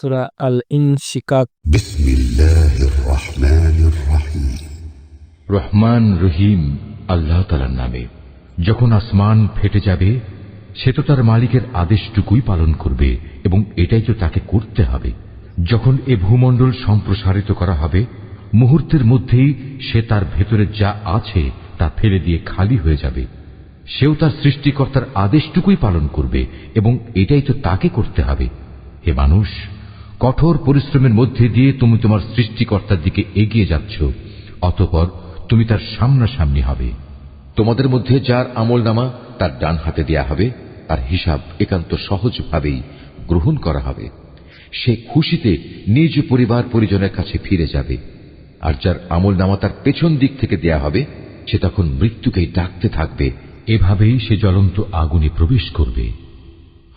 সূরা আল ইনশিকাক। বিসমিল্লাহির রহমানির রহিম। রহমান রহিম আল্লাহ তাআলার নামে। যখন আসমান ফেটে যাবে, সে তো তার মালিকের আদেশটুকুই পালন করবে এবং এটাই তো তাকে করতে হবে। যখন এ ভূমণ্ডল সম্প্রসারিত করা হবে, মুহূর্তের মধ্যেই সে তার ভেতরে যা আছে তা ফেলে দিয়ে খালি হয়ে যাবে। সেও তার সৃষ্টিকর্তার আদেশটুকুই পালন করবে এবং এটাই তো তাকে করতে হবে। হে মানুষ, কঠোর পরিশ্রমের মধ্যে দিয়ে তুমি তোমার সৃষ্টিকর্তার দিকে এগিয়ে যাচ্ছ, অতঃপর তুমি তার সামনাসামনি হবে। তোমাদের মধ্যে যার আমলনামা তার ডান হাতে দেয়া হবে, তার হিসাব একান্ত সহজভাবেই গ্রহণ করা হবে। সে খুশিতে নিজ পরিবার পরিজনের কাছে ফিরে যাবে। আর যার আমলনামা তার পেছন দিক থেকে দেয়া হবে, সে তখন মৃত্যুকেই ডাকতে থাকবে। এভাবেই সে জ্বলন্ত আগুনে প্রবেশ করবে।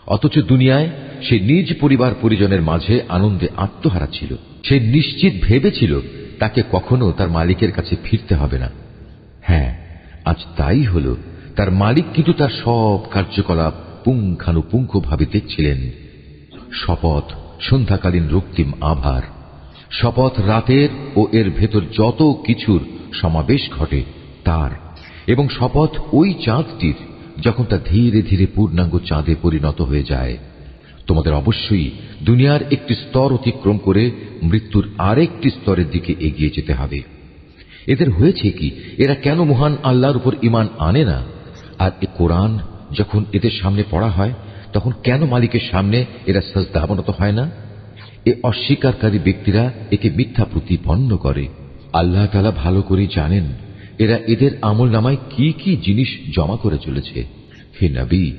অথচ দুনিয়ায় সে নিজ পরিবার পরিজনের মাঝে আনন্দে আত্মহারা ছিল। সে নিশ্চিত ভেবেছিল তাকে কখনো তার মালিকের কাছে ফিরতে হবে না। হ্যাঁ, আজ তাই হল। তার মালিক কিন্তু তার সব কার্যকলাপ পুঙ্খানুপুঙ্খভাবে দেখছিলেন। শপথ সন্ধ্যাকালীন রক্তিম আভার, শপথ রাতের ও এর ভেতর যত কিছুর সমাবেশ ঘটে তার, এবং শপথ ওই চাঁদটির যখন তা ধীরে ধীরে পূর্ণাঙ্গ চাঁদে পরিণত হয়ে যায়। তোমাদের অবশ্যই দুনিয়ার একটি স্তর অতিক্রম করে মৃত্যুর আরেকটি স্তরের দিকে এগিয়ে যেতে হবে। এদের হয়েছে কি? এরা কেন মহান আল্লাহর উপর ঈমান আনে না? আর এ কোরআন যখন এদের সামনে পড়া হয়, তখন কেন মালিকের সামনে এরা সাজদা অবনত হয় না? এ অস্বীকারী ব্যক্তিরা একে মিথ্যা প্রতিপন্ন করে। আল্লাহ তাআলা ভালো করে জানেন এরা এদের আমলনামায় কি কি জিনিস জমা করে চলেছে। হে নবী,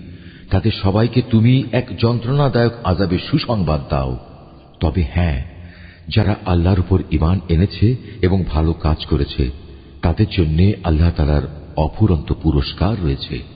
তাদের সবাইকে তুমি এক যন্ত্রণাদায়ক আযাবের সুসংবাদ দাও। তবে হ্যাঁ, যারা আল্লাহর উপর ঈমান এনেছে এবং ভালো কাজ করেছে, তাদের জন্য আল্লাহ তাআলার অফুরন্ত পুরস্কার রয়েছে।